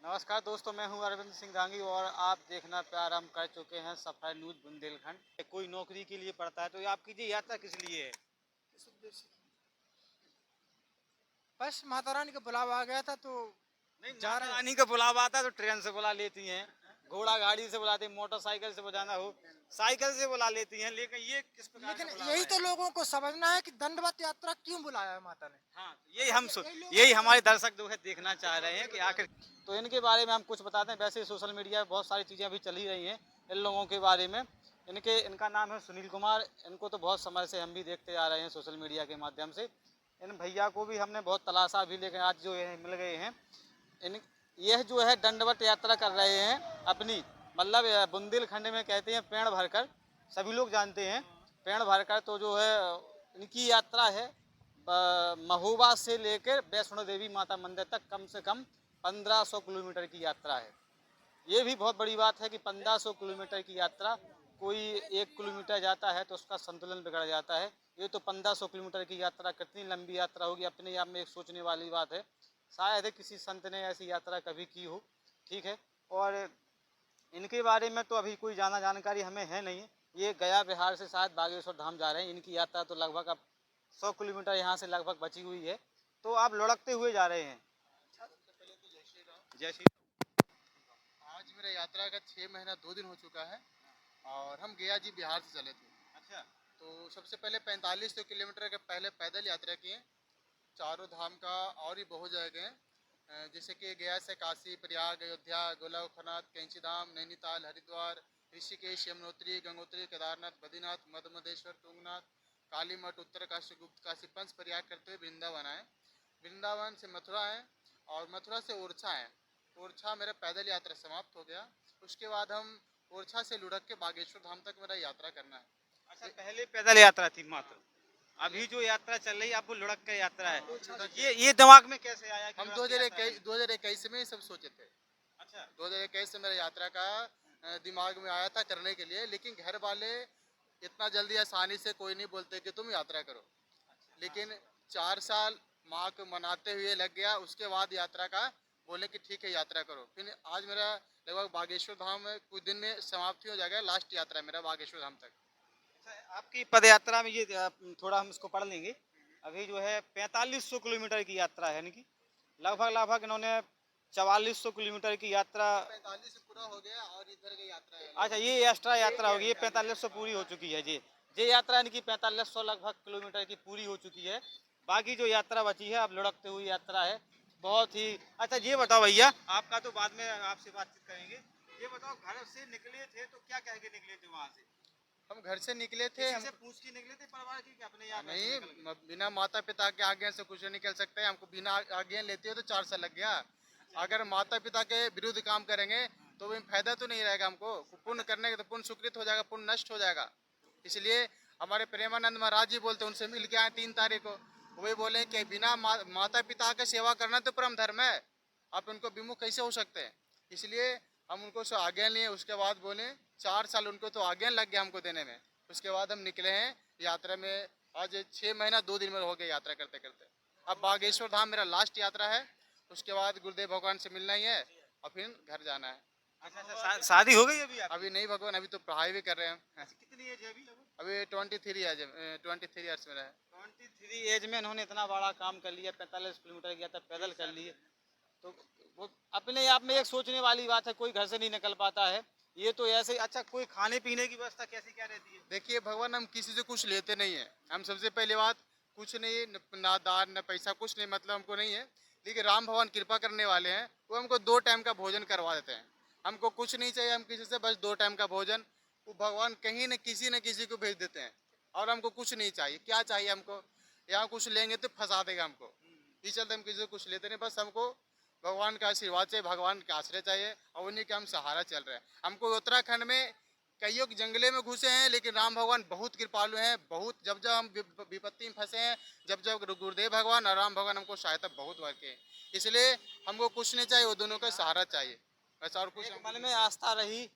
नमस्कार दोस्तों, मैं हूं अरविंद सिंह गांगी और आप देखना प्रारंभ कर चुके हैं सफर न्यूज बुंदेलखंड। कोई नौकरी के लिए पढ़ता है तो ये आपकी ये यात्रा किस लिए है? किस उद्देश्य की? बस माता रानी का बुलावा आ गया था तो नहीं, जा माता रहे हैं। रानी का बुलावा आता है तो ट्रेन से बुला लेती हैं, घोड़ा गाड़ी से बुलाती हैं, मोटरसाइकिल से बुलाना हो साइकिल से बुला लेती हैं, लेकिन ये किस प्रकार का लेकिन बुलावा यही है? तो लोगों को समझना है कि दंडवत यात्रा क्यों बुलाया है माता ने। हाँ, यही हम यही यही हमारे दर्शक जो है देखना चाह रहे हैं कि आखिर तो इनके बारे में हम कुछ बताते हैं। वैसे सोशल मीडिया पे बहुत सारी चीज़ें अभी चल ही रही हैं इन लोगों के बारे में। इनका नाम है सुनील कुमार। इनको तो बहुत समय से हम भी देखते आ रहे हैं सोशल मीडिया के माध्यम से। इन भैया को भी हमने बहुत तलाशा भी, लेकिन आज जो है मिल गए हैं। इन यह जो है दंडवत यात्रा कर रहे हैं अपनी, मतलब बुंदेलखंड में कहते हैं पेड़ भरकर, सभी लोग जानते हैं पेड़ भरकर। तो जो है इनकी यात्रा है महोबा से लेकर वैष्णो देवी माता मंदिर तक कम से कम 1500 किलोमीटर की यात्रा है। ये भी बहुत बड़ी बात है कि 1500 किलोमीटर की यात्रा, कोई 1 किलोमीटर जाता है तो उसका संतुलन बिगड़ जाता है। ये तो 1500 किलोमीटर की यात्रा, कितनी लंबी यात्रा होगी, अपने आप में एक सोचने वाली बात है। शायद ही किसी संत ने ऐसी यात्रा कभी की हो। ठीक है। और इनके बारे में तो अभी कोई ज़्यादा जानकारी हमें है नहीं। ये गया बिहार से शायद बागेश्वर धाम जा रहे हैं। इनकी यात्रा तो लगभग अब 100 किलोमीटर यहाँ से लगभग बची हुई है। तो आप लुढ़कते हुए जा रहे हैं। सबसे पहले तो जय श्री राम। जय श्री। आज मेरा यात्रा का 6 महीना 2 दिन हो चुका है और हम गया जी बिहार से चले थे। अच्छा। तो सबसे पहले 4500 किलोमीटर के पहले पैदल यात्रा किए। चारों धाम का और भी बहुत जगह गए, जैसे कि गया से काशी, प्रयाग, अयोध्या, गोलकनाथ, कैंची धाम, नैनीताल, हरिद्वार, ऋषिकेश, यमुनोत्री, गंगोत्री, केदारनाथ, बद्रीनाथ, मधुमदेश्वर, तुंगनाथ, काली मठ, उत्तर काशी, गुप्त काशी, पंच प्रयाग करते हुए वृंदावन आए। वृंदावन से मथुरा आए और मथुरा से ओरछा आए। ओरछा मेरा पैदल यात्रा समाप्त हो गया। उसके बाद हम ओरछा से लुढ़क के बागेश्वर धाम तक मेरा यात्रा करना है। अच्छा, पहले पैदल यात्रा थी मात्र, अभी जो यात्रा चल रही है अब वो लुढ़क के यात्रा है। तो ये दिमाग में कैसे आया कि हम लुढ़क के यात्रा करनी? 2021 में सब सोचे थे। अच्छा। 2021 से मेरा यात्रा का दिमाग में आया था करने के लिए, लेकिन घर वाले इतना जल्दी आसानी से कोई नहीं बोलते कि तुम यात्रा करो। लेकिन 4 साल माँ को मनाते हुए लग गया। उसके बाद यात्रा का बोले कि ठीक है यात्रा करो। फिर आज मेरा लगभग बागेश्वर धाम कुछ दिन में समाप्ति हो जाएगा। लास्ट यात्रा है मेरा बागेश्वर धाम तक। अच्छा, आपकी पद यात्रा में ये थोड़ा हम इसको पढ़ लेंगे। अभी जो है 4500 किलोमीटर की यात्रा है इनकी। लगभग लगभग इन्होंने 4400 किलोमीटर की यात्रा। 45 से पूरा हो गया और इधर की यात्रा है। अच्छा, ये एक्स्ट्रा यात्रा होगी। ये 4500 पूरी हो चुकी है जी। ये यात्रा इनकी 4500 लगभग किलोमीटर की पूरी हो चुकी है। बाकी जो यात्रा बची है अब लुढ़कते हुई यात्रा है। बहुत ही अच्छा। ये बताओ भैया, आपका तो बाद में आपसे बातचीत करेंगे। ये बताओ, घर से निकले थे तो क्या कह के निकले थे वहाँ से? हम घर से निकले थे। किसी हम से पूछ के निकले थे परिवार की कि अपने आप ऐसे नहीं, निकल गए? बिना माता पिता के आज्ञा से कुछ नहीं निकल सकते। हमको बिना आज्ञा लेते हो तो 4 साल लग गया। अगर माता पिता के विरुद्ध काम करेंगे तो भी फायदा तो नहीं रहेगा। हमको पुण्य करने के तो पुण्य सुकृत हो जाएगा, पुण्य नष्ट हो जाएगा। इसलिए हमारे प्रेमानंद महाराज जी बोलते, उनसे मिल के आए 3 तारीख को। वही बोले कि बिना माता पिता का सेवा करना तो परम धर्म है, आप उनको विमुख कैसे हो सकते हैं। इसलिए हम उनको से आज्ञा लिए। उसके बाद बोले 4 साल उनको तो आज्ञा लग गया हमको देने में। उसके बाद हम निकले हैं यात्रा में। आज 6 महीना 2 दिन में हो गए यात्रा करते करते। अब बागेश्वर धाम मेरा लास्ट यात्रा है। उसके बाद गुरुदेव भगवान से मिलना ही है और फिर घर जाना है। अच्छा अच्छा, शादी हो गई अभी आपकी? अभी नहीं भगवान, अभी तो पढ़ाई भी कर रहे हैं। अच्छा, कितनी एज है अभी लगभग? अभी 23 ईयर्स मेरा है। 23 एज में इन्होंने इतना बड़ा काम कर लिया, 45 किलोमीटर की यात्रा पैदल कर लिए। तो वो अपने आप में एक सोचने वाली बात है। कोई घर से नहीं निकल पाता है। ये तो ऐसे। अच्छा, कोई खाने पीने की व्यवस्था कैसी क्या रहती है? देखिए भगवान, हम किसी से कुछ लेते नहीं है। हम सबसे पहले बात कुछ नहीं, ना दान ना पैसा, कुछ नहीं, मतलब हमको नहीं है। लेकिन राम भगवान कृपा करने वाले हैं, वो हमको 2 टाइम का भोजन करवा देते हैं। हमको कुछ नहीं चाहिए, हम किसी से बस 2 टाइम का भोजन, वो भगवान कहीं न किसी को भेज देते हैं। और हमको कुछ नहीं चाहिए। क्या चाहिए हमको? यहाँ कुछ लेंगे तो फंसा देगा हमको। इस चलते हम किसी से कुछ लेते नहीं। बस हमको भगवान का आशीर्वाद चाहिए, भगवान के आश्रय चाहिए और उन्हीं के हम सहारा चल रहे हैं। हमको उत्तराखंड में कईयों के जंगले में घुसे हैं, लेकिन राम भगवान बहुत कृपालु हैं। बहुत जब जब हम विपत्ति में फंसे हैं, जब जब गुरुदेव भगवान और राम भगवान हमको सहायता बहुत बार किए। इसलिए हमको कुछ नहीं चाहिए, वो दोनों का सहारा चाहिए बस। और कुछ एक मन में आस्था रही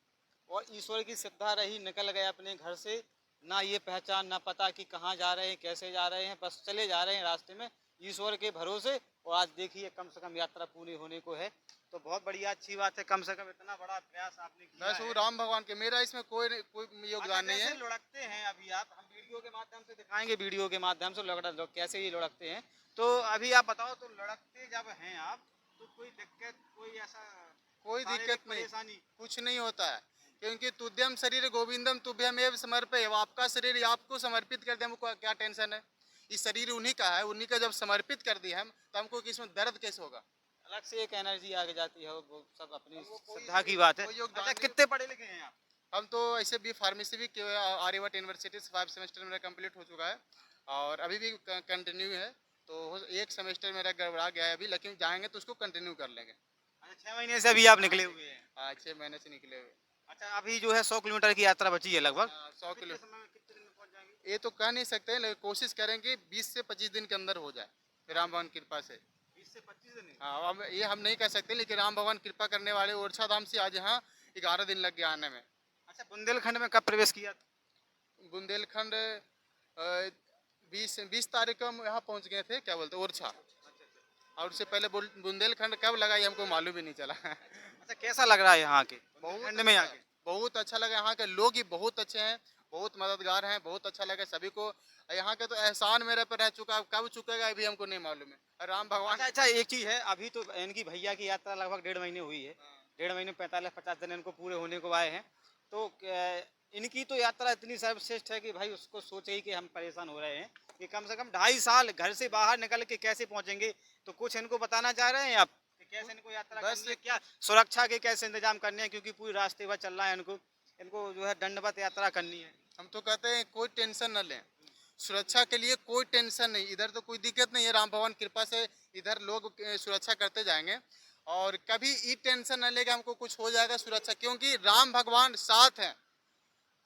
और ईश्वर की श्रद्धा रही, निकल गए अपने घर से। ना ये पहचान ना पता कि कहाँ जा रहे हैं, कैसे जा रहे हैं, बस चले जा रहे हैं रास्ते में ईश्वर के भरोसे। और आज देखिए कम से कम यात्रा पूरी होने को है। तो बहुत बढ़िया अच्छी बात है, कम से कम इतना बड़ा प्रयास आपने किया बस है। वो राम भगवान के, मेरा इसमें कोई योगदान नहीं है। कैसे लुढ़कते हैं अभी आप, हम वीडियो के माध्यम से दिखाएंगे, वीडियो के माध्यम से कैसे ये लुढ़कते हैं। तो अभी आप बताओ, तो लुढ़कते जब हैं आप, तो कोई दिक्कत, कोई ऐसा कोई शारीरिक दिक्कत नहीं, परेशानी? कुछ नहीं होता है, क्योंकि तुद्यम शरीर गोविंदम तुभ्यमेव समर्पय, आपका शरीर आपको समर्पित कर दे, हमको क्या टेंशन है। ये शरीर उन्हीं का है, उन्हीं का जब समर्पित कर दिया हम, तो हमको किसमें दर्द कैसे होगा। अलग से एक एनर्जी आगे जाती है, वो सब अपनी श्रद्धा की बात है। कोई योगदान अच्छा, नहीं। कितने पढ़े लिखे हैं आप? हम तो ऐसे भी फार्मेसी भी आर्यभट्ट यूनिवर्सिटी से 5 सेमेस्टर मेरा कंप्लीट हो चुका है और अभी भी कंटिन्यू है। तो एक सेमेस्टर मेरा गड़बड़ा गया है अभी, लेकिन जाएंगे तो उसको कंटिन्यू कर लेंगे। अच्छा, 6 महीने से अभी आप निकले हुए हैं। 6 महीने से निकले हुए। अच्छा, अभी जो है 100 किलोमीटर की यात्रा बची है लगभग। 100 किलो, कितने समय में, कितने दिन में पहुंच जाएंगे? ये तो कह नहीं सकते, लेकिन कोशिश करेंगे 20 से 25 दिन के अंदर हो जाए, राम भगवान की कृपा से। 20 से 25 दिन? हाँ, अब ये हम नहीं कह सकते, लेकिन राम भगवान कृपा करने वाले ओरछा धाम से आज यहाँ 11 दिन लग गया आने में। अच्छा, बुंदेलखंड में कब प्रवेश किया? बुंदेलखंड 20 तारीख को हम यहाँ पहुँच गए थे, क्या बोलते ओरछा, और उससे पहले बुंदेलखंड कब लगा ये हमको मालूम ही नहीं चला। अच्छा, कैसा लग रहा है यहाँ के बुंदेलखंड में आके? बहुत अच्छा लगा, यहाँ के लोग ही बहुत अच्छे हैं, बहुत मददगार हैं, बहुत अच्छा लगा सभी को। यहाँ के तो एहसान मेरे पर रह चुका, कब चुकेगा अभी हमको नहीं मालूम है। राम भगवान। अच्छा, एक चीज है, अभी तो इनकी भैया की यात्रा लगभग 1.5 महीने हुई है। 1.5 महीने 45-50 दिन इनको पूरे होने को आए हैं। तो इनकी तो यात्रा इतनी सर्वश्रेष्ठ है कि भाई उसको सोचे ही कि हम परेशान हो रहे हैं कि कम से कम 2.5 साल घर से बाहर निकल के कैसे पहुंचेंगे। तो कुछ इनको बताना चाह रहे हैं आप कि कैसे इनको यात्रा करनी है, क्या सुरक्षा के कैसे इंतजाम करने हैं, क्योंकि पूरी रास्ते भर चलना है इनको जो है दंडवत यात्रा करनी है। हम तो कहते हैं कोई टेंशन न लें, सुरक्षा के लिए कोई टेंशन नहीं, इधर तो कोई दिक्कत नहीं है, राम भगवान कृपा से इधर लोग सुरक्षा करते जाएंगे और कभी ये टेंशन न लेगा हमको कुछ हो जाएगा सुरक्षा, क्योंकि राम भगवान साथ हैं,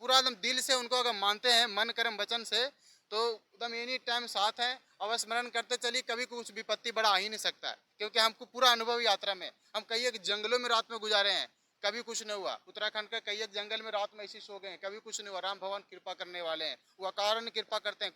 पूरा एकदम दिल से उनको अगर मानते हैं मन कर्म वचन से, तो एकदम एनी टाइम साथ है। और स्मरण करते चलिए, कभी कुछ विपत्ति बड़ा आ ही नहीं सकता है, क्योंकि हमको पूरा अनुभव यात्रा में, हम कई एक जंगलों में रात में गुजारे हैं, कभी कुछ नहीं हुआ। उत्तराखंड का कई एक जंगल में रात में ऐसे सो गए, कभी कुछ नहीं हुआ। राम भगवान कृपा करने वाले हैं, वो अकारण कृपा करते हैं,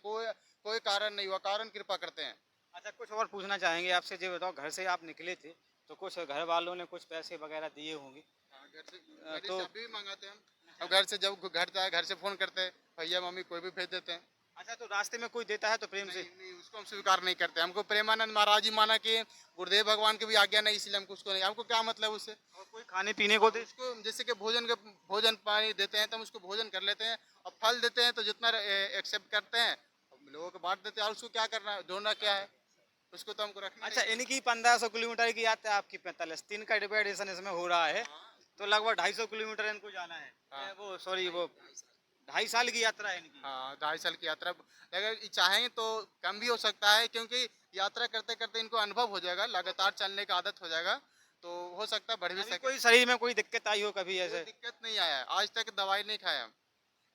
कोई कारण नहीं, वो अकारण कृपा करते हैं। अच्छा, कुछ और पूछना चाहेंगे आपसे, जो बताओ, घर से आप निकले थे तो कुछ घर वालों ने कुछ पैसे वगैरह दिए होंगे? घर से तो अभी भी मंगाते हैं हम, अब घर से जब घर जाए घर से फोन करते हैं, भैया मम्मी कोई भी भेज देते हैं। अच्छा, तो रास्ते में कोई देता है तो प्रेम से? नहीं, उसको हम स्वीकार नहीं करते, हमको प्रेमानंद महाराज जी माना कि गुरुदेव भगवान की भी आज्ञा नहीं, इसलिए हमको उसको नहीं, हमको क्या मतलब उससे। और कोई खाने पीने को दे? उसको जैसे कि भोजन पानी देते हैं तो हम उसको भोजन कर लेते हैं, और फल देते हैं तो जितना एक्सेप्ट करते हैं लोगों को बांट देते हैं, और उसको क्या करना जोड़ना क्या है, उसको तो हमको रखना। अच्छा, इनकी 1500 किलोमीटर की यात्रा, आपकी 45, 3 का डिवाइडेशन इसमें हो रहा है, तो लगभग 250 किलोमीटर इनको जाना है। हाँ। वो 2.5 साल की यात्रा है इनकी। हाँ, 2.5 साल की यात्रा, अगर चाहें तो कम भी हो सकता है, क्योंकि यात्रा करते करते इनको अनुभव हो जाएगा, लगातार चलने का आदत हो जाएगा, तो हो सकता है बढ़ भी अभी सके। कोई शरीर में कोई दिक्कत आई हो कभी कोई ऐसे? दिक्कत नहीं आया, आज तक दवाई नहीं खाया हम,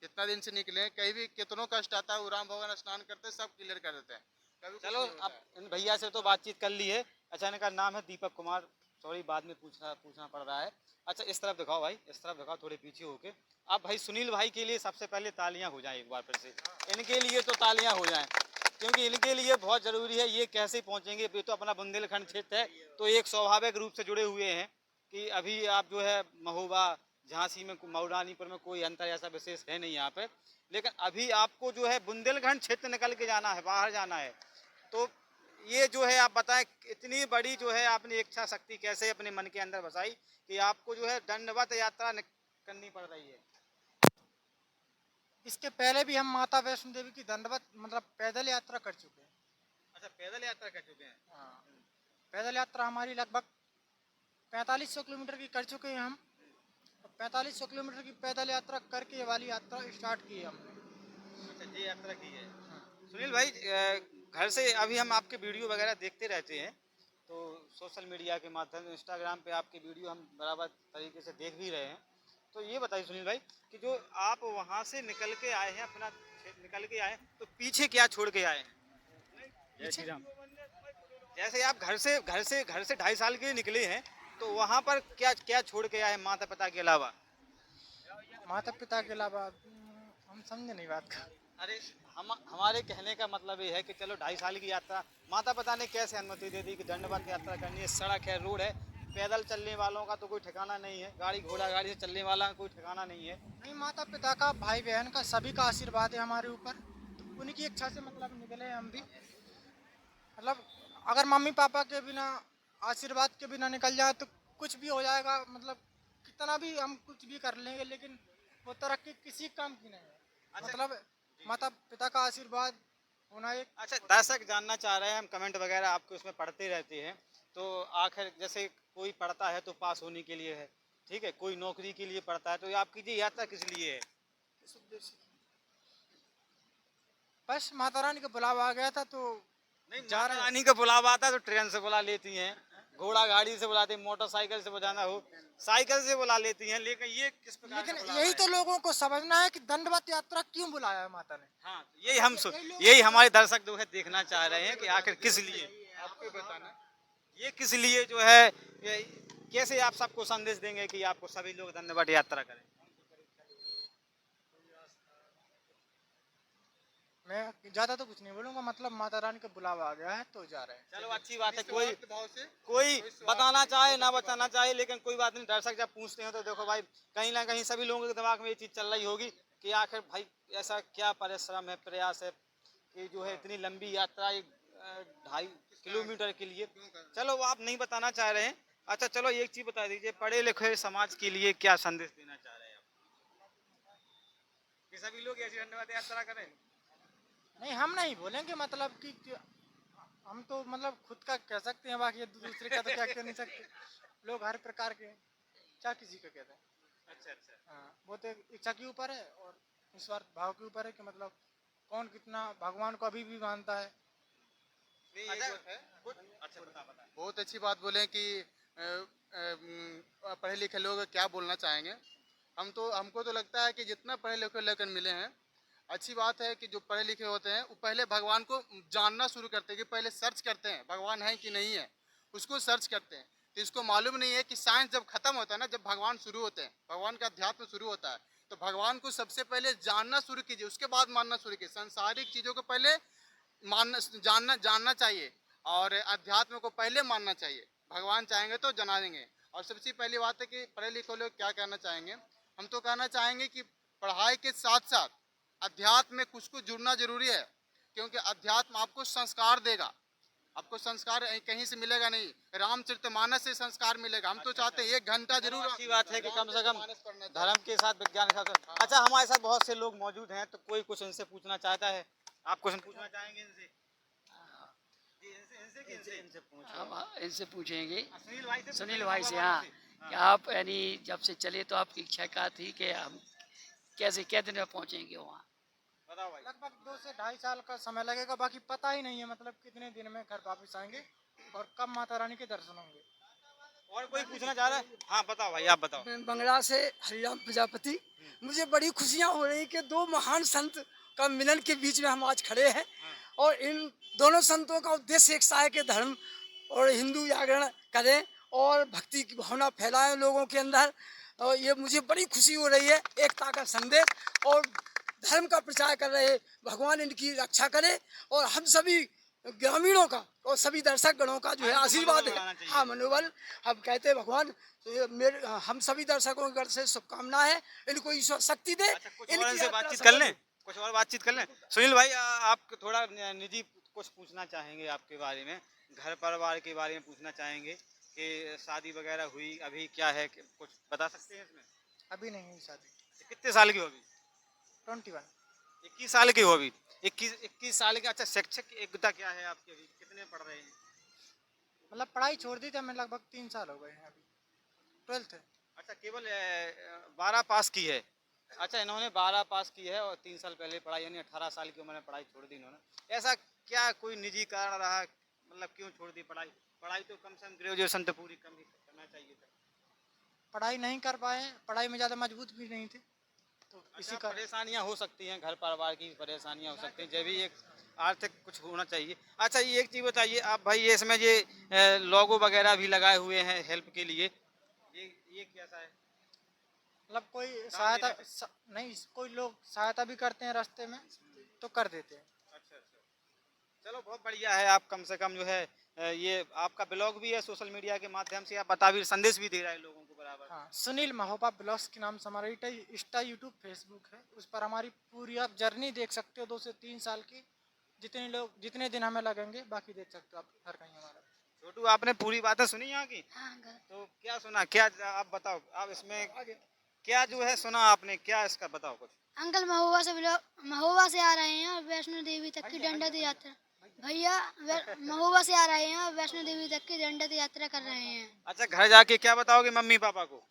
इतना दिन से निकले हैं, कहीं भी कितनों कष्ट आता है, वो राम भगवान स्नान करते सब क्लियर कर देते हैं, कभी कुछ चलो, नहीं होता अब है। इन भैया से तो बातचीत कर ली है। अच्छा, इनका नाम है दीपक कुमार, सॉरी बाद में पूछना पड़ रहा है। अच्छा, इस तरफ दिखाओ भाई, इस तरफ दिखाओ, थोड़े पीछे होके। आप भाई सुनील भाई के लिए सबसे पहले तालियां हो जाएं एक बार फिर से, इनके लिए तो तालियां हो जाएं, क्योंकि इनके लिए बहुत ज़रूरी है। ये कैसे पहुंचेंगे, ये तो अपना बुंदेलखंड क्षेत्र है, तो एक स्वाभाविक रूप से जुड़े हुए हैं कि अभी आप जो है महोबा झांसी में मऊरानीपुर में कोई अंतर ऐसा विशेष है नहीं यहाँ पे, लेकिन अभी आपको जो है बुंदेलखंड क्षेत्र निकल के जाना है, बाहर जाना है। तो ये जो है आप बताएं, इतनी बड़ी जो है आपने इच्छा शक्ति कैसे अपने मन के अंदर बसाई कि आपको जो है दंडवत यात्रा करनी पड़ रही है? इसके पहले भी हम माता वैष्णो देवी की दंडवत मतलब पैदल यात्रा कर चुके हैं। अच्छा, पैदल यात्रा कर चुके हैं? हाँ, पैदल यात्रा हमारी लगभग 4500 किलोमीटर की कर चुके हैं हम। 4500 किलोमीटर की पैदल यात्रा करके ये वाली यात्रा स्टार्ट की है हमने। अच्छा, ये यात्रा की है। सुनील भाई, घर से अभी हम आपके वीडियो वगैरह देखते रहते हैं, तो सोशल मीडिया के माध्यम से इंस्टाग्राम पे आपके वीडियो हम बराबर तरीके से देख भी रहे हैं। तो ये बताइए सुनील भाई कि जो आप वहाँ से निकल के आए हैं, अपना निकल के आए, तो पीछे क्या छोड़ के आए हैं? जय श्री राम। जैसे आप घर से 2.5 साल के लिए निकले हैं, तो वहाँ पर क्या क्या छोड़ के आए हैं माता पिता के अलावा? माता पिता के अलावा हम समझे नहीं बात का। अरे, हमारे कहने का मतलब ये है कि चलो 2.5 साल की यात्रा, माता पिता ने कैसे अनुमति दे दी कि दंडवत यात्रा करनी है, सड़क है, रोड है, पैदल चलने वालों का तो कोई ठिकाना नहीं है, गाड़ी घोड़ा गाड़ी से चलने वाला का कोई ठिकाना नहीं है। नहीं, माता पिता का, भाई बहन का, सभी का आशीर्वाद है हमारे ऊपर। तो उनकी इच्छा से मतलब निकले हैं हम भी। मतलब अगर मम्मी पापा के बिना, आशीर्वाद के बिना निकल जाए तो कुछ भी हो जाएगा। मतलब कितना भी हम कुछ भी कर लेंगे, लेकिन वो तरक्की किसी काम की नहीं है। अच्छा, मतलब माता पिता का आशीर्वाद होना एक। अच्छा, दर्शक जानना चाह रहे हैं, हम कमेंट वगैरह आपके उसमें पढ़ते रहते हैं, तो आखिर जैसे कोई पढ़ता है तो पास होने के लिए है, ठीक है, कोई नौकरी के लिए पढ़ता है, तो ये आपकी ये यात्रा किस लिए है? इस उद्देश्य की। बस माता रानी का बुलावा आ गया था तो नहीं, जा माता रहे हैं। रानी का बुलावा आता है तो ट्रेन से बुला लेती हैं, घोड़ा गाड़ी से बुलाती हैं, मोटरसाइकिल से बुलाना हो, साइकिल से बुला लेती हैं, लेकिन ये किस प्रकार लेकिन का बुलावा यही है? तो लोगों को समझना है कि दंडवत यात्रा क्यों बुलाया है माता ने। हाँ, यही हमारे दर्शक जो है देखना चाह रहे हैं कि आखिर किस लिए, आपको बताना ये किस लिए जो है, ये कैसे आप सबको संदेश देंगे कि आपको सभी लोग धन्यवाद यात्रा करें? मैं ज्यादा तो कुछ नहीं बोलूंगा। मतलब माता रानी का बुलावा आ गया है तो जा रहे हैं। चलो अच्छी बात है, कोई निस्वार्थ भाव से कोई बताना चाहे ना बताना चाहे, लेकिन कोई बात नहीं, दर्शक जब पूछते हैं तो देखो भाई, कहीं ना कहीं सभी लोगों के दिमाग में ये चीज चल रही होगी कि आखिर भाई ऐसा क्या परिश्रम है, प्रयास है कि जो है इतनी लंबी यात्रा, 2.5 किलोमीटर के लिए। चलो वो आप नहीं बताना चाह रहे हैं। अच्छा चलो एक चीज बता दीजिए, पढ़े लिखे समाज के लिए क्या संदेश देना चाह रहे हैं आप, कि सभी लोग ऐसी धन्यवाद यात्रा करें? नहीं, हम नहीं बोलेंगे। मतलब कि हम तो मतलब खुद का कह सकते हैं, बाकी दूसरे का तो क्या कह नहीं सकते। लोग हर प्रकार के हैं, क्या किसी का कहते हैं। अच्छा अच्छा, हाँ, वो तो इच्छा के ऊपर है और निस्वार्थ भाव के ऊपर है कि मतलब कौन कितना भगवान को अभी भी मानता है। नहीं, अच्छा, एक बात है, अच्छा बता। बहुत अच्छी बात बोले कि पढ़े लिखे लोग क्या बोलना चाहेंगे। हमको तो लगता है कि जितना पढ़े लिखे लेकर मिले हैं, अच्छी बात है कि जो पढ़े लिखे होते हैं वो पहले भगवान को जानना शुरू करते हैं, कि पहले सर्च करते हैं भगवान है कि नहीं है, उसको सर्च करते हैं। तो इसको मालूम नहीं है कि साइंस जब खत्म होता है ना, जब भगवान शुरू होते हैं, भगवान का अध्यात्म शुरू होता है, तो भगवान को सबसे पहले जानना शुरू कीजिए, उसके बाद मानना शुरू कीजिए। सांसारिक चीज़ों को पहले मानना जानना चाहिए और अध्यात्म को पहले मानना चाहिए। भगवान चाहेंगे तो जना देंगे। और सबसे पहली बात है कि पढ़े लिखे लोग क्या कहना चाहेंगे, हम तो कहना चाहेंगे कि पढ़ाई के साथ साथ अध्यात्म में कुछ कुछ जुड़ना जरूरी है, क्योंकि अध्यात्म आपको संस्कार देगा। आपको संस्कार कहीं से मिलेगा नहीं, रामचरितमानस से संस्कार मिलेगा। हम तो चाहते हैं 1 घंटा जरूर। अच्छी बात है कि कम से कम रामचरितमानस पढ़ना चाहिए। धर्म के साथ विज्ञान के साथ। अच्छा, हमारे साथ बहुत से लोग मौजूद हैं, तो कोई कुछ इनसे पूछना चाहता है, आप कुछ पूछना चाहेंगे इनसे? जी, इनसे कि इनसे पूछो। हम इनसे पूछेंगे, सुनील भाई से सुनील पूछेंगे, भाई से। बाबा हाँ, वालों से। कि आप यानी जब से चले तो आपकी इच्छा क्या थी कि हम कैसे क्या दिन में पहुंचेंगे वहाँ? बताओ भाई। लगभग 2 से ढाई साल का समय लगेगा। बाकी पता ही नहीं है मतलब कितने दिन में घर वापस आएंगे और कब माता रानी के दर्शन होंगे। और कोई पूछना चाह रहा है? हाँ बताओ भाई, आप बताओ। मैं बंगला से हरिराम प्रजापति। मुझे बड़ी खुशियाँ हो रही कि दो महान संत का मिलन के बीच में हम आज खड़े हैं। और इन दोनों संतों का उद्देश्य एक सा है कि धर्म और हिंदू जागरण करें और भक्ति की भावना फैलाएं लोगों के अंदर। और ये मुझे बड़ी खुशी हो रही है, एकता का संदेश और धर्म का प्रचार कर रहे। भगवान इनकी रक्षा करे और हम सभी ग्रामीणों का और सभी दर्शक गणों का जो है आशीर्वाद है। हाँ, मनोबल हम कहते हैं भगवान हम सभी दर्शकों की ओर से शुभकामना है, इनको ईश्वर शक्ति दे। अच्छा, कुछ और इनकी इनसे यात्रा बातचीत सफल कर लें, हो। कुछ और बातचीत कर लें। सुनील भाई, आप थोड़ा निजी कुछ पूछना चाहेंगे आपके बारे में, घर परिवार के बारे में पूछना चाहेंगे कि शादी वगैरह हुई अभी क्या है, कुछ बता सकते हैं इसमें? अभी नहीं हुई शादी। कितने साल की हो अभी? 21। 21 साल की हो अभी? 21 साल के। अच्छा, शैक्षिक योग्यता क्या है आपकी, अभी कितने पढ़ रहे हैं? मतलब पढ़ाई छोड़ दी थी हमें, लगभग 3 साल हो गए हैं। अभी 12th है। अच्छा, केवल 12 पास की है? अच्छा, इन्होंने 12 पास की है और 3 साल पहले पढ़ाई, यानी 18 साल की उम्र में पढ़ाई छोड़ दी इन्होंने। ऐसा क्या कोई निजी कारण रहा, मतलब क्यों छोड़ दी पढ़ाई? पढ़ाई तो कम से कम ग्रेजुएशन तो पूरी कम ही करना चाहिए था। पढ़ाई नहीं कर पाए, पढ़ाई में ज़्यादा मजबूत भी नहीं थे तो इसी अच्छा, का। परेशानियां हो सकती हैं, घर परिवार की परेशानियां हो सकती हैं, जब भी एक आर्थिक कुछ होना चाहिए। अच्छा, ये एक चीज़ बताइए आप भाई, ये इसमें ये लोगो वगैरह भी लगाए हुए हैं हेल्प के लिए, ये कैसा है? मतलब कोई दान सहायता देने नहीं, कोई लोग सहायता भी करते हैं रास्ते में तो कर देते हैं। अच्छा अच्छा, चलो बहुत बढ़िया है, आप कम से कम जो है ये आपका ब्लॉग भी है, सोशल मीडिया के माध्यम से आप बता भी संदेश भी दे रहे हैं लोगों को बराबर। हाँ, सुनील महोबा ब्लॉग्स के नाम से हमारा इंस्टा यूट्यूब फेसबुक है, उस पर हमारी पूरी आप जर्नी देख सकते हो, 2 से 3 साल की। जितने दिन हमें लगेंगे बाकी देख सकते हो आप हर कहीं हमारा। छोटू, आपने पूरी बातें सुनी यहाँ की? हाँ अंकल। तो क्या सुना, क्या आप बताओ, आप इसमें क्या जो है सुना आपने, क्या इसका बताओ कुछ। अंकल महोबा से आ रहे हैं और वैष्णो देवी तक की दंडत यात्रा। भैया महोबा से आ रहे हैं और वैष्णो देवी तक की दंडत यात्रा कर रहे हैं। अच्छा, घर जाके क्या बताओगे मम्मी पापा को?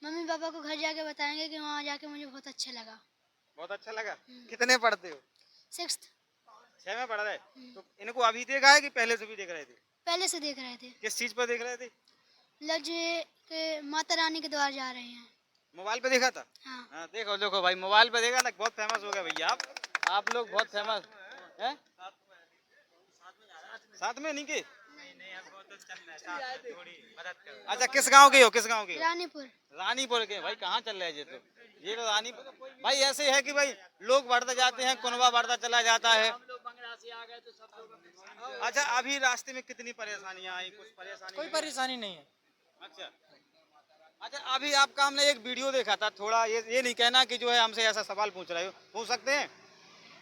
मम्मी पापा को घर जाके बताएंगे कि वहाँ जाके मुझे बहुत अच्छा लगा। बहुत अच्छा लगा। कितने पढ़ते हो? 6th 6 में पढ़ रहे? तो इनको अभी देखा है कि पहले से भी देख रहे थे? पहले से देख रहे थे। किस चीज पर देख रहे थे? लज्जे के माता रानी के द्वार जा रहे हैं। मोबाइल पे देखा था? हाँ। हाँ, देखो देखो भाई, मोबाइल पे देखा ना, बहुत फेमस हो गया भैया आप लोग बहुत फेमस हैं। साथ में नहीं के? अच्छा, किस गांव के हो, किस गांव के हो? रानीपुर। रानीपुर के? भाई कहाँ चल रहे हैं ये तो रानीपुर। भाई ऐसे है कि भाई लोग बढ़ते जाते हैं, कुनबा बढ़ता चला जाता है। अच्छा, अभी रास्ते में कितनी परेशानियां आई? कुछ परेशानी? कोई परेशानी नहीं है। अच्छा अच्छा, अभी आपका हमने एक वीडियो देखा था, थोड़ा ये नहीं कहना कि जो है हमसे ऐसा सवाल पूछ रहे हो, पूछ सकते हैं।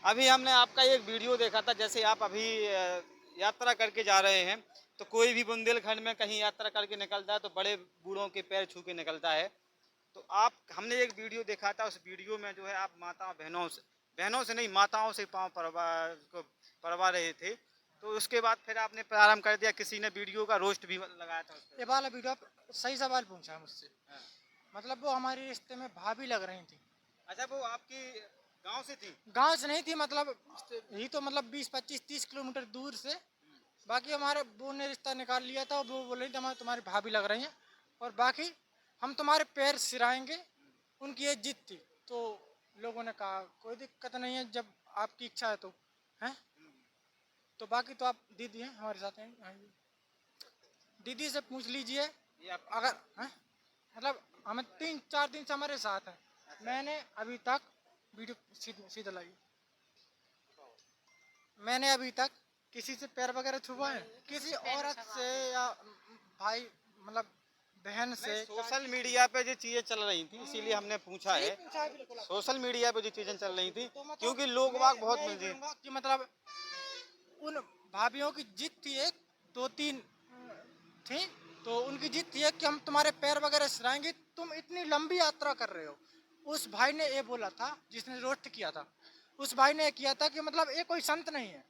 अभी हमने आपका एक वीडियो देखा था, जैसे आप अभी यात्रा करके जा रहे हैं, तो कोई भी बुंदेलखंड में कहीं यात्रा करके निकलता है तो बड़े बूढ़ों के पैर छू के निकलता है। तो हमने एक वीडियो देखा था, उस वीडियो में जो है आप माता बहनों से नहीं, माताओं से पाँव परवा रहे थे। तो उसके बाद फिर आपने प्रारंभ कर दिया, किसी ने वीडियो का रोस्ट भी लगाया था उस पर। ये वाला वीडियो आप सही सवाल पूछा है मुझसे। हाँ। मतलब वो हमारे रिश्ते में भाभी लग रही थी। अच्छा, वो आपकी गांव से थी? गांव से नहीं थी, मतलब ही तो मतलब 20, 25, 30 किलोमीटर दूर से। बाकी हमारे वो ने रिश्ता निकाल लिया था, वो बोल रही थी हमारी तुम्हारी भाभी लग रही हैं और बाकी हम तुम्हारे पैर सिराएंगे, उनकी ये जिद थी। तो लोगों ने कहा कोई दिक्कत नहीं है, जब आपकी इच्छा है तो हैं। तो बाकी तो आप दीदी हैं हमारे साथ हैं, हाँ जी। दीदी से पूछ लीजिए अगर हैं, मतलब हमें 3-4 दिन से हमारे साथ हैं। मैंने अभी तक वीडियो सीधा लगी, मैंने अभी तक किसी से पैर वगैरह छुआ है, किसी औरत से या भाई मतलब बहन से। सोशल मीडिया पे जो चीजें चल रही थी, इसीलिए हमने पूछा है। सोशल मीडिया पे जो चीजें चल रही थी, तो मतलब क्योंकि लोग बाग बहुत मैं मिलते हैं कहूँगा कि मतलब उन भाभीियों की जिद थी, 1-2-3 थी, तो उनकी जिद थी कि हम तुम्हारे पैर वगैरह सिराएंगे, तुम इतनी लंबी यात्रा कर रहे हो। उस भाई ने ये बोला था, जिसने रोस्ट किया था, उस भाई ने किया था कि मतलब ये कोई संत नहीं है।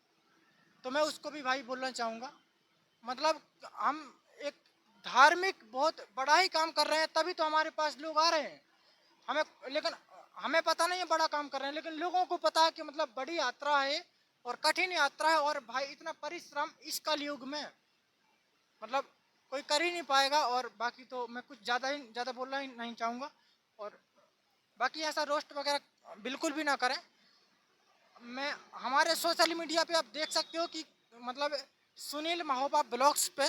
तो मैं उसको भी भाई बोलना चाहूँगा, मतलब हम एक धार्मिक बहुत बड़ा ही काम कर रहे हैं, तभी तो हमारे पास लोग आ रहे हैं हमें। लेकिन हमें पता नहीं है बड़ा काम कर रहे हैं, लेकिन लोगों को पता है कि मतलब बड़ी यात्रा है और कठिन यात्रा है। और भाई इतना परिश्रम इस कलयुग में मतलब कोई कर ही नहीं पाएगा। और बाकी तो मैं कुछ ज़्यादा बोलना ही नहीं चाहूँगा। और बाकी ऐसा रोस्ट वगैरह बिल्कुल भी ना करें। मैं हमारे सोशल मीडिया पे आप देख सकते हो कि मतलब सुनील महोबा ब्लॉग्स पे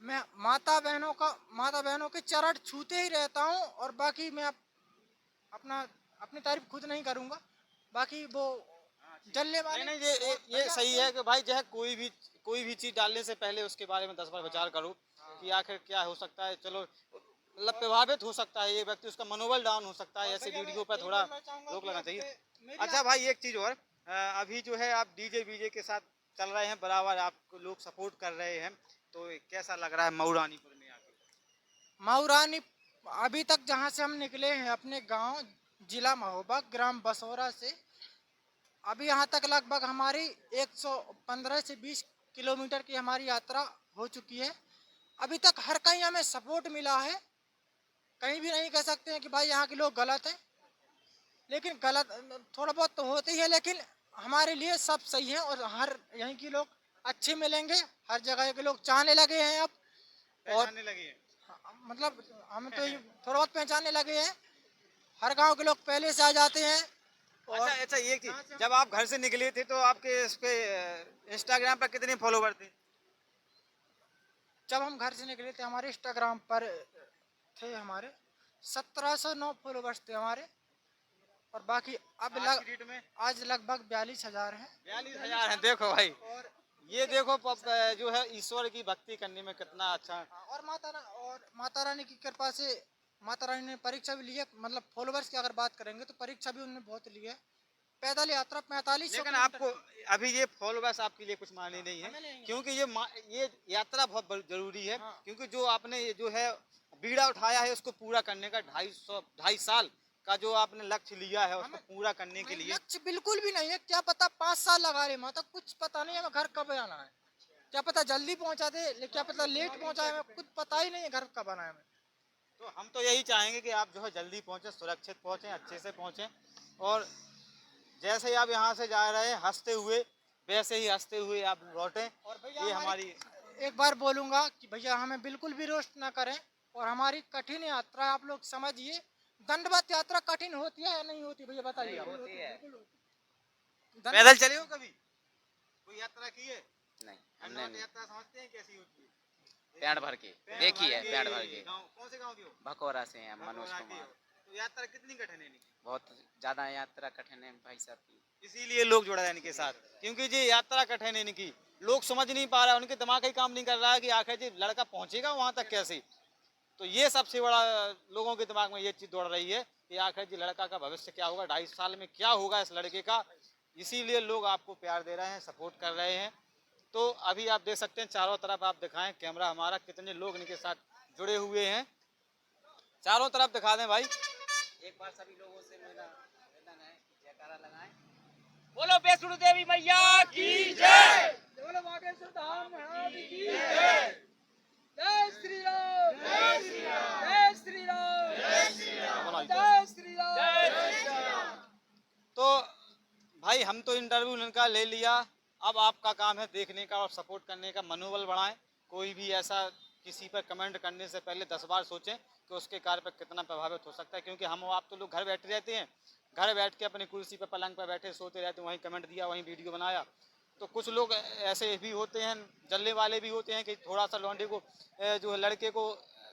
मैं माता बहनों के चरण छूते ही रहता हूँ। और बाकी मैं अपनी तारीफ खुद नहीं करूँगा, बाकी वो जलने वाले नहीं, ये सही है कि भाई जो है कोई भी चीज डालने से पहले उसके बारे में 10 बार विचार करो कि आखिर क्या हो सकता है। चलो, मतलब प्रभावित हो सकता है ये व्यक्ति, उसका मनोबल डाउन हो सकता है, ऐसे वीडियो पर थोड़ा रोक लगना चाहिए। अच्छा भाई, एक चीज और, अभी जो है आप डीजे के साथ चल रहे हैं, बराबर आपको लोग सपोर्ट कर रहे हैं, तो कैसा लग रहा है मऊरानीपुर में आके? मऊरानी अभी तक जहाँ से हम निकले हैं अपने गांव जिला महोबा ग्राम बसौरा से, अभी यहाँ तक लगभग हमारी 115 से 20 किलोमीटर की हमारी यात्रा हो चुकी है। अभी तक हर कहीं हमें सपोर्ट मिला है, कहीं भी नहीं कह सकते हैं कि भाई यहाँ के लोग गलत हैं। लेकिन गलत थोड़ा बहुत तो होते ही है, लेकिन हमारे लिए सब सही है। और हर यहीं के लोग अच्छे मिलेंगे, हर जगह के लोग चाहने लगे हैं अब, और पहचानने लगे हैं। मतलब हम तो थोड़ा बहुत पहचानने लगे हैं। हर गांव के लोग पहले से आ जाते हैं। अच्छा, ये चीज, जब आप घर से निकले थे तो आपके इस पे इंस्टाग्राम पर कितने फॉलोवर थे? जब हम घर से निकले थे हमारे इंस्टाग्राम पर थे हमारे 1709 फॉलोवर्स थे हमारे। और बाकी अब आज की डेट में आज लगभग 42,000 हैं। 42,000 है। देखो भाई, और ये देखो जो है ईश्वर की भक्ति करने में कितना अच्छा। और माता रानी की कृपा से माता रानी ने परीक्षा भी ली है, मतलब फॉलोवर्स की अगर बात करेंगे तो परीक्षा भी उन्होंने बहुत ली है। पैदल यात्रा 4500 लेकिन आपको अभी ये फॉलोवर्स आपके लिए कुछ मायने नहीं हमें है, नहीं। क्योंकि ये यात्रा बहुत जरूरी है। हाँ। क्योंकि जो आपने ये जो है बीड़ा उठाया है उसको पूरा करने का 2.5 साल का जो आपने लक्ष्य लिया है उसको पूरा करने के लिए। लक्ष्य बिल्कुल भी नहीं है, क्या पता 5 साल लगा रहे माता, कुछ पता नहीं हमें घर कब आना है, क्या पता जल्दी पहुंचा दे, क्या पता लेट पहुंचाए, हमें कुछ पता ही नहीं है घर कब आना है हमें। तो हम तो यही चाहेंगे कि आप जो है जल्दी पहुंचे, सुरक्षित पहुंचे, अच्छे से पहुंचे। और जैसे ही आप यहाँ से जा रहे हैं हंसते हुए, वैसे ही हंसते हुए आप लौटें। और भैया ये हमारी एक बार बोलूंगा कि भैया हमें बिल्कुल भी रोस्ट ना करें, और हमारी कठिन यात्रा आप लोग समझिए। दंडवत यात्रा कठिन होती है या नहीं होती भैया बताइए। होती है। पैदल चले हो कभी कोई यात्रा की है? नहीं हमने दंडवत यात्रा समझते हैं कैसी होती है? पेड़ भर के देखी है, पेड़ भर के। कौन से गाँव के हो? भकोरा से हैं मनोज भगोड़ा के कुमार। हो। तो यात्रा कितनी कठिन है इनकी? बहुत ज्यादा यात्रा कठिन है भाई साहब की। इसीलिए लोग जुड़ रहे हैं इनके साथ, क्योंकि ये यात्रा कठिन है इनकी। लोग समझ नहीं पा रहा है, उनके दिमाग ही काम नहीं कर रहा है कि आखिर जी लड़का पहुंचेगा वहां तक कैसे। तो ये सबसे बड़ा लोगों के दिमाग में ये चीज दौड़ रही है कि आखिर जी लड़का का भविष्य क्या होगा, 2.5 साल में क्या होगा इस लड़के का। इसीलिए लोग आपको प्यार दे रहे हैं, सपोर्ट कर रहे हैं। तो अभी आप देख सकते हैं चारों तरफ, आप दिखाएं कैमरा हमारा, कितने लोग इनके साथ जुड़े हुए हैं। चारों तरफ दिखा दें भाई। एक बार सभी लोगों से मेरा निवेदन है कि जयकारा लगाएं। बोलो वैष्णो देवी मैया की जय। बोलो बागेश्वर धाम महाराज की जय। जय श्री राम, जय श्री राम, जय श्री राम, जय श्री राम, जय श्री राम, जय श्री राम। तो भाई हम तो इंटरव्यू इनका ले लिया, अब आपका काम है देखने का और सपोर्ट करने का, मनोबल बढ़ाएं। कोई भी ऐसा किसी पर कमेंट करने से पहले 10 बार सोचें कि उसके कार्य पर कितना प्रभावित हो सकता है। क्योंकि हम आप तो लोग घर बैठे रहते हैं, घर बैठ के अपनी कुर्सी पर पलंग पर बैठे सोते रहते हैं, वहीं कमेंट दिया, वहीं वीडियो बनाया। तो कुछ लोग ऐसे भी होते हैं, जलने वाले भी होते हैं कि थोड़ा सा लौंडे को जो है लड़के को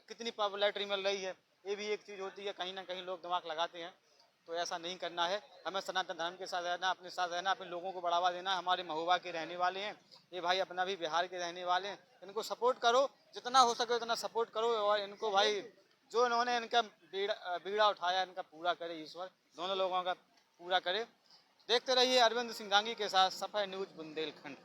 कितनी पॉपुलैरिटी मिल रही है, ये भी एक चीज़ होती है। कहीं ना कहीं लोग दिमाग लगाते हैं, तो ऐसा नहीं करना है। हमें सनातन धर्म के साथ रहना, अपने साथ रहना, अपने लोगों को बढ़ावा देना। हमारे महोबा के रहने वाले हैं ये भाई, अपना भी बिहार के रहने वाले हैं। इनको सपोर्ट करो, जितना हो सके उतना सपोर्ट करो। और इनको भाई जो इन्होंने इनका बीड़ा उठाया इनका पूरा करे ईश्वर, दोनों लोगों का पूरा करे। देखते रहिए अरविंद सिंघांगी के साथ सफाई न्यूज़ बुंदेलखंड।